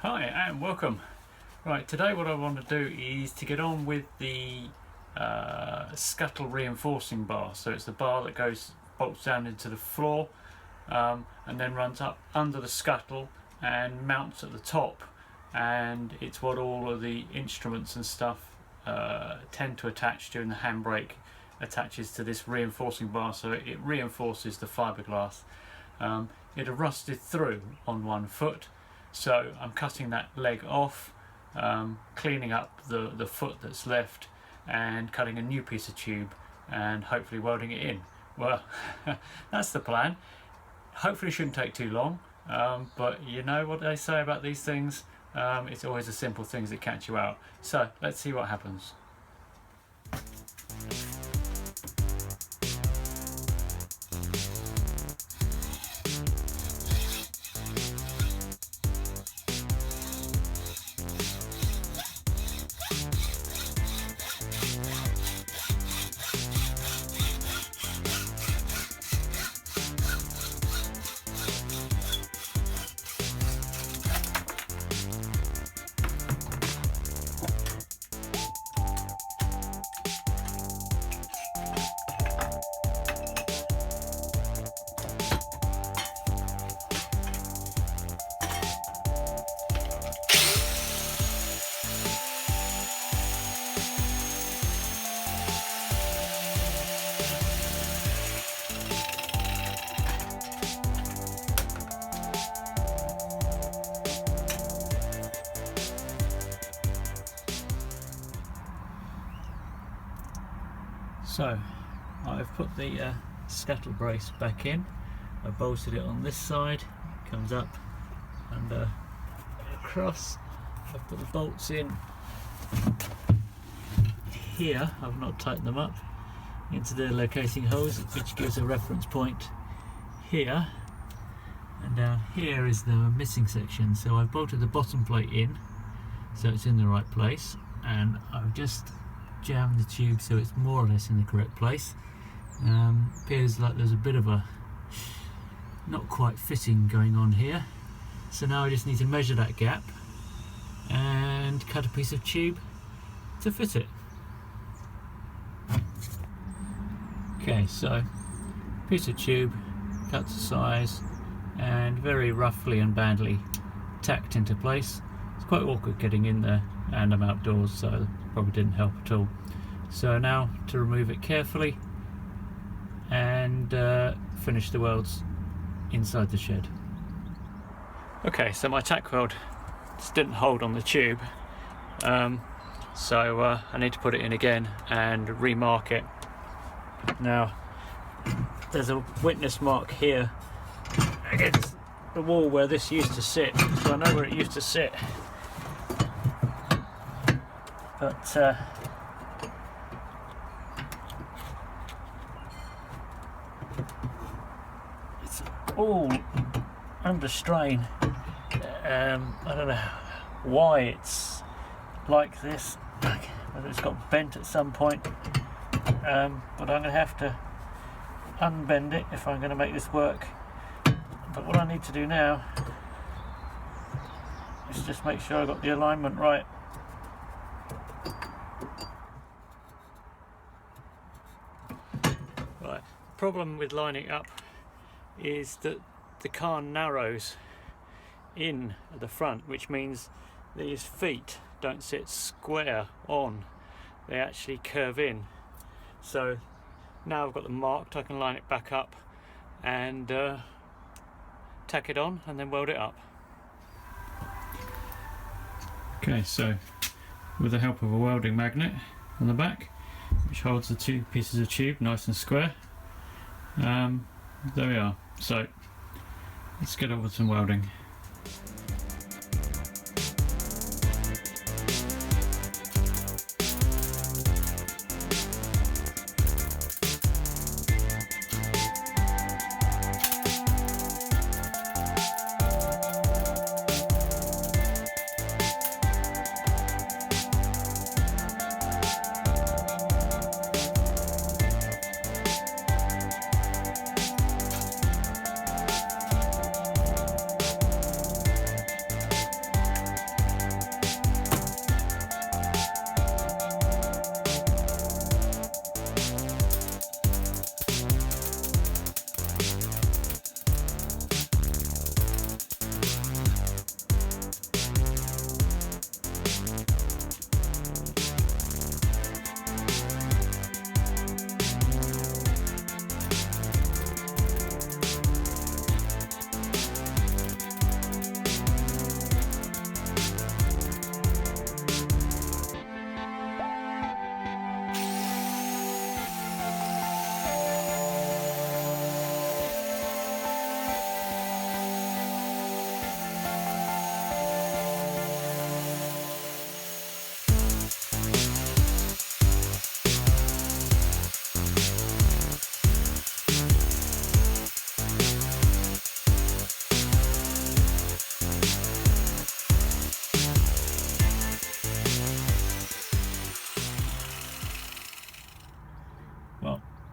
Hi and welcome. Right, today what I want to do is to get on with the Scuttle reinforcing bar. So it's the bar that bolts down into the floor and then runs up under the scuttle and mounts at the top, and it's what all of the instruments and stuff tend to attach to, and the handbrake attaches to this reinforcing bar, so it reinforces the fiberglass. It had rusted through on one foot, so I'm cutting that leg off, cleaning up the foot that's left, and cutting a new piece of tube and hopefully welding it in. Well, that's the plan. Hopefully it shouldn't take too long, but you know what they say about these things, it's always the simple things that catch you out. So let's see what happens. So I've put the scuttle brace back in. I bolted it on this side, comes up and across. I've put the bolts in here, I've not tightened them up, into the locating holes, which gives a reference point here, and down here is the missing section. So I've bolted the bottom plate in so it's in the right place, and I've just jammed the tube so it's more or less in the correct place. Appears like there's a bit of a not quite fitting going on here, so now I just need to measure that gap and cut a piece of tube to fit it. Okay, so piece of tube cut to size and very roughly and badly tacked into place. It's quite awkward getting in there, and I'm outdoors, so probably didn't help at all. So now to remove it carefully and finish the welds inside the shed. Okay, so my tack weld just didn't hold on the tube, so I need to put it in again and remark it. Now there's a witness mark here against the wall where this used to sit, so I know where it used to sit, but it's all under strain. I don't know why it's like this, whether it's got bent at some point, but I'm going to have to unbend it if I'm going to make this work. But what I need to do now is just make sure I've got the alignment right. Right, the problem with lining up is that the car narrows in at the front, which means these feet don't sit square on, they actually curve in. So now I've got them marked, I can line it back up and tack it on and then weld it up. Okay, so with the help of a welding magnet on the back, which holds the two pieces of tube nice and square, there we are. So let's get on with some welding.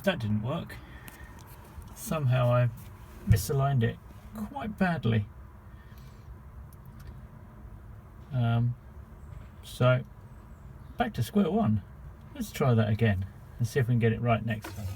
that didn't work. Somehow I misaligned it quite badly. So back to square one. Let's try that again and see if we can get it right next time.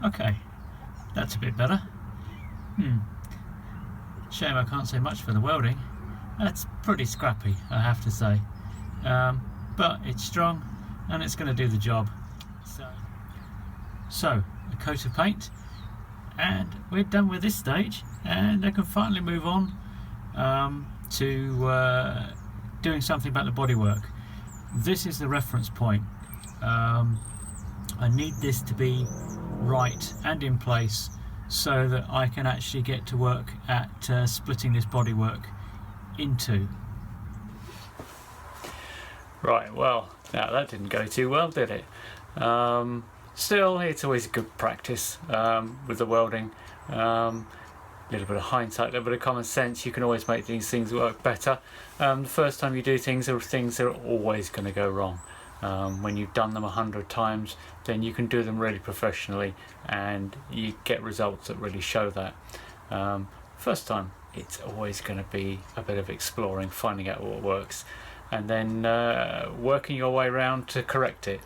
Okay, that's a bit better. Shame I can't say much for the welding. That's pretty scrappy, I have to say. But it's strong and it's going to do the job. So, a coat of paint and we're done with this stage, and I can finally move on to doing something about the bodywork. This is the reference point. I need this to be right and in place so that I can actually get to work at splitting this bodywork into. Right, well, now that didn't go too well, did it? Still, it's always a good practice with the welding. A little bit of hindsight, a little bit of common sense. You can always make these things work better. The first time you do things, there are things that are always going to go wrong. When you've done them 100 times, then you can do them really professionally and you get results that really show that. First time, it's always going to be a bit of exploring, finding out what works, and then working your way around to correct it.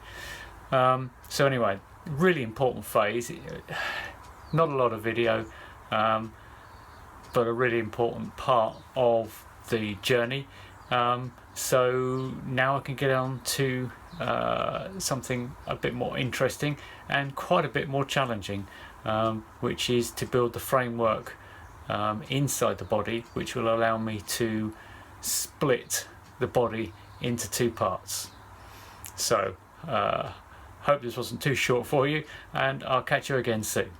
So anyway, really important phase. Not a lot of video, but a really important part of the journey. So now I can get on to something a bit more interesting and quite a bit more challenging, which is to build the framework inside the body, which will allow me to split the body into two parts. So hope this wasn't too short for you, and I'll catch you again soon.